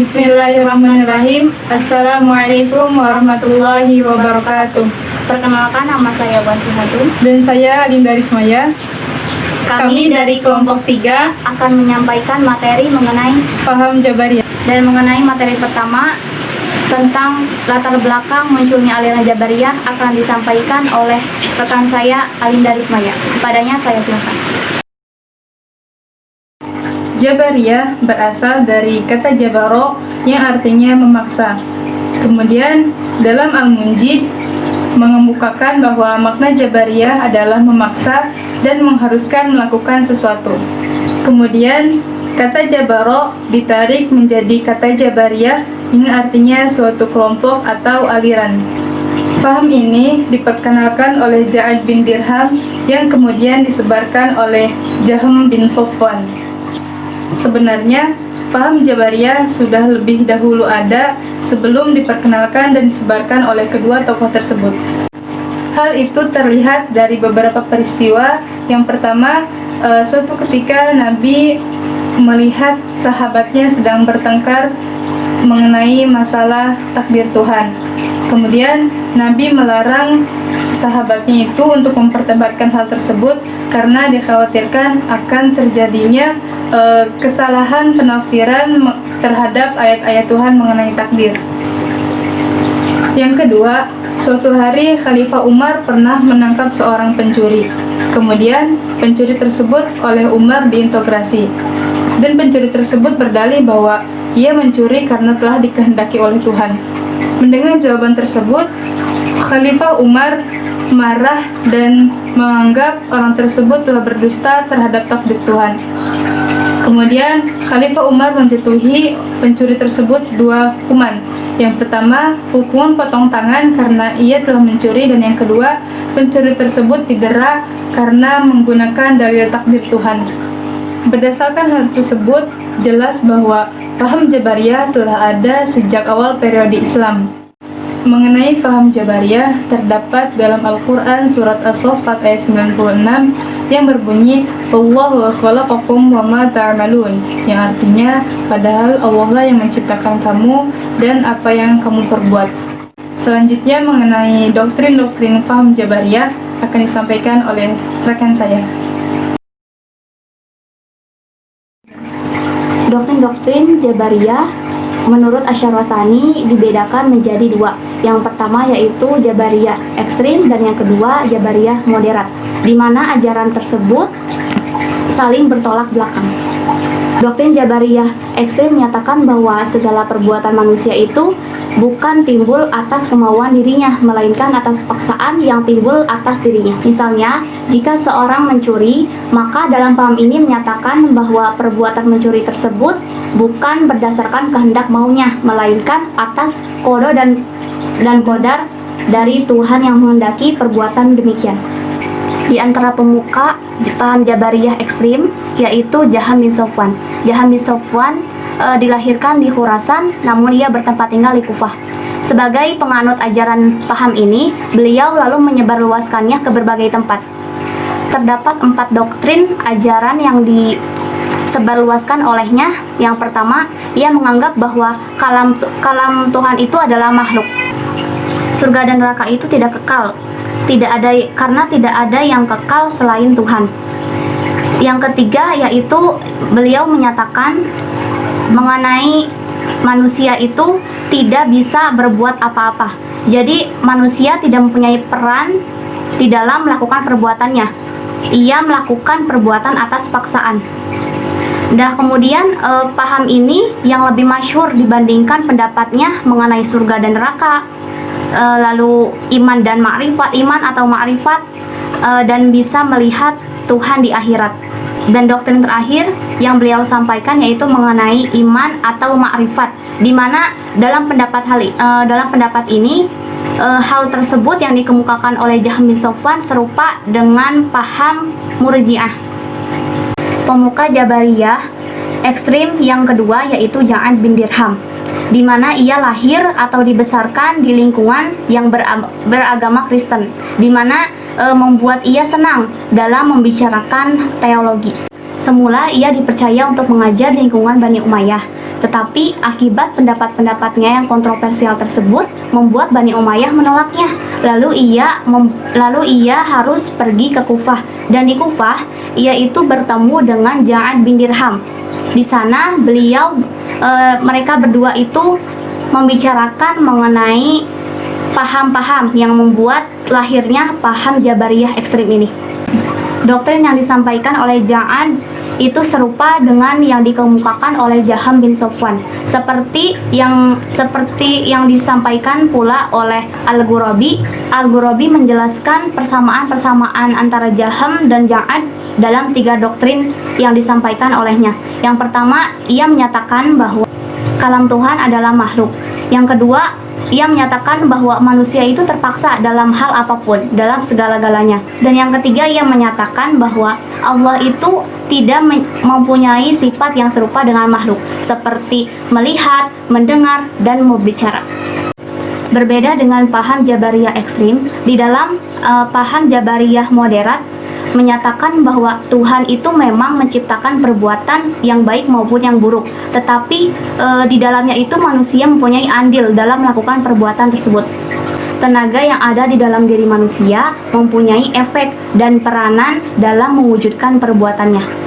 Bismillahirrahmanirrahim. Assalamualaikum warahmatullahi wabarakatuh. Perkenalkan, nama saya Wanti Hatun. Dan saya Linda Rismaya. Kami dari kelompok 3 akan menyampaikan materi mengenai Paham Jabariyah. dan mengenai materi pertama tentang latar belakang munculnya aliran Jabariyah akan disampaikan oleh rekan saya Alinda Rismaya. Kepadanya saya silakan. Jabariyah berasal dari kata jabaro yang artinya memaksa. Kemudian dalam Al-Munjid mengemukakan bahwa makna Jabariyah adalah memaksa dan mengharuskan melakukan sesuatu. Kemudian kata jabaro ditarik menjadi kata Jabariyah yang artinya suatu kelompok atau aliran. Paham ini diperkenalkan oleh Ja'ad bin Dirham yang kemudian disebarkan oleh Jahm bin Safwan. Sebenarnya, paham Jabariyah sudah lebih dahulu ada sebelum diperkenalkan dan disebarkan oleh kedua tokoh tersebut. Hal itu terlihat dari beberapa peristiwa. Yang pertama, suatu ketika Nabi melihat sahabatnya sedang bertengkar mengenai masalah takdir Tuhan. Kemudian Nabi melarang sahabatnya itu untuk memperdebatkan hal tersebut karena dikhawatirkan akan terjadinya kesalahan penafsiran terhadap ayat-ayat Tuhan mengenai takdir. Yang kedua, suatu hari Khalifah Umar pernah menangkap seorang pencuri. Kemudian pencuri tersebut oleh Umar diinterogasi. Dan pencuri tersebut berdalih bahwa ia mencuri karena telah dikehendaki oleh Tuhan. Mendengar jawaban tersebut, Khalifah Umar marah dan menganggap orang tersebut telah berdusta terhadap takdir Tuhan. Kemudian Khalifah Umar menjatuhi pencuri tersebut 2 hukuman. Yang pertama, hukuman potong tangan karena ia telah mencuri, dan yang kedua, pencuri tersebut didera karena menggunakan dalil takdir Tuhan. Berdasarkan hal tersebut, jelas bahwa paham Jabariyah telah ada sejak awal periode Islam. Mengenai paham Jabariyah terdapat dalam Al-Quran surat As-Saffat ayat 96 yang berbunyi Allahu khalaqakum wa ma ta'malun, yang artinya padahal Allah lah yang menciptakan kamu dan apa yang kamu perbuat. Selanjutnya mengenai doktrin-doktrin paham Jabariyah akan disampaikan oleh rekan saya. Doktrin-doktrin Jabariyah menurut Asy'ariyani dibedakan menjadi 2. Yang pertama yaitu Jabariyah ekstrim dan yang kedua Jabariyah moderat, di mana ajaran tersebut saling bertolak belakang. Doktrin Jabariyah ekstrim menyatakan bahwa segala perbuatan manusia itu bukan timbul atas kemauan dirinya, melainkan atas paksaan yang timbul atas dirinya. Misalnya, jika seorang mencuri, maka dalam paham ini menyatakan bahwa perbuatan mencuri tersebut bukan berdasarkan kehendak maunya, melainkan atas qada dan qadar dari Tuhan yang menghendaki perbuatan demikian. Di antara pemuka paham Jabariyah ekstrim yaitu Jahm bin Safwan. Jahm bin Safwan dilahirkan di Khurasan, namun ia bertempat tinggal di Kufah. Sebagai penganut ajaran paham ini, beliau lalu menyebarluaskannya ke berbagai tempat. Terdapat 4 doktrin ajaran yang disebarluaskan olehnya. Yang pertama, ia menganggap bahwa kalam Tuhan itu adalah makhluk. Surga dan neraka itu tidak kekal, karena tidak ada yang kekal selain Tuhan. Yang ketiga yaitu beliau menyatakan mengenai manusia itu tidak bisa berbuat apa-apa. Jadi manusia tidak mempunyai peran di dalam melakukan perbuatannya. Ia melakukan perbuatan atas paksaan. Nah, kemudian paham ini yang lebih masyhur dibandingkan pendapatnya mengenai surga dan neraka, lalu iman atau ma'rifat, dan bisa melihat Tuhan di akhirat. Dan doktrin terakhir yang beliau sampaikan yaitu mengenai iman atau ma'rifat, di mana dalam pendapat ini hal tersebut yang dikemukakan oleh Jahm bin Safwan serupa dengan paham Murji'ah. Pemuka Jabariyah ekstrim yang kedua yaitu Ja'ad bin Dirham, di mana ia lahir atau dibesarkan di lingkungan yang beragama Kristen, di mana membuat ia senang dalam membicarakan teologi. Semula ia dipercaya untuk mengajar lingkungan Bani Umayyah, Tetapi akibat pendapat-pendapatnya yang kontroversial tersebut membuat Bani Umayyah menolaknya. Lalu ia harus pergi ke Kufah, dan di Kufah ia itu bertemu dengan Ja'ad bin Dirham. Di sana mereka berdua itu membicarakan mengenai paham-paham yang membuat lahirnya paham Jabariyah ekstrim ini. Doktrin yang disampaikan oleh Ja'ad itu serupa dengan yang dikemukakan oleh Jaham bin Sofwan, seperti yang disampaikan pula oleh Al-Ghurabi. Al-Ghurabi menjelaskan persamaan-persamaan antara Jaham dan Ja'ad dalam 3 doktrin yang disampaikan olehnya. Yang pertama, ia menyatakan bahwa kalam Tuhan adalah makhluk. Yang kedua, ia menyatakan bahwa manusia itu terpaksa dalam hal apapun, dalam segala-galanya. Dan yang ketiga, ia menyatakan bahwa Allah itu tidak mempunyai sifat yang serupa dengan makhluk, seperti melihat, mendengar, dan berbicara. Berbeda dengan paham Jabariyah ekstrim, di dalam paham Jabariyah moderat menyatakan bahwa Tuhan itu memang menciptakan perbuatan yang baik maupun yang buruk, tetapi di dalamnya itu manusia mempunyai andil dalam melakukan perbuatan tersebut. Tenaga yang ada di dalam diri manusia mempunyai efek dan peranan dalam mewujudkan perbuatannya.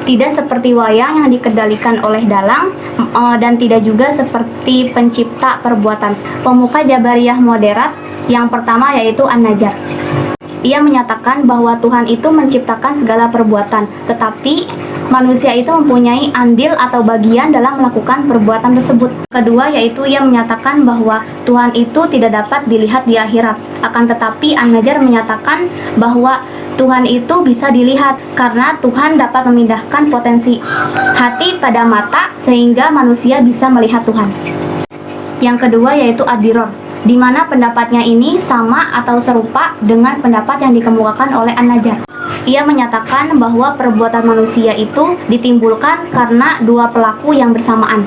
Tidak seperti wayang yang dikendalikan oleh dalang, dan tidak juga seperti pencipta perbuatan. Pemuka Jabariyah moderat yang pertama yaitu An-Najjar. Ia menyatakan bahwa Tuhan itu menciptakan segala perbuatan, tetapi manusia itu mempunyai andil atau bagian dalam melakukan perbuatan tersebut. Kedua, yaitu ia menyatakan bahwa Tuhan itu tidak dapat dilihat di akhirat. Akan tetapi An-Najjar menyatakan bahwa Tuhan itu bisa dilihat karena Tuhan dapat memindahkan potensi hati pada mata sehingga manusia bisa melihat Tuhan. Yang kedua yaitu Ad-Diror, di mana pendapatnya ini sama atau serupa dengan pendapat yang dikemukakan oleh An-Najjar. Ia menyatakan bahwa perbuatan manusia itu ditimbulkan karena 2 pelaku yang bersamaan.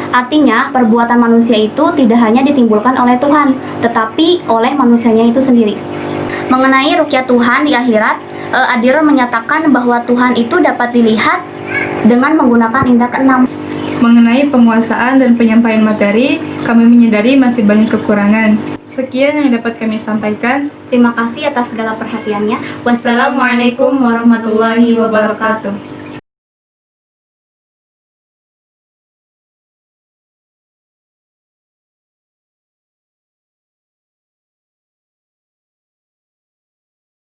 Artinya, perbuatan manusia itu tidak hanya ditimbulkan oleh Tuhan, tetapi oleh manusianya itu sendiri. Mengenai ruqyah Tuhan di akhirat, Ad-Diror menyatakan bahwa Tuhan itu dapat dilihat dengan menggunakan indera keenam. Mengenai penguasaan dan penyampaian materi, kami menyadari masih banyak kekurangan. Sekian yang dapat kami sampaikan. Terima kasih atas segala perhatiannya. Wassalamualaikum warahmatullahi wabarakatuh.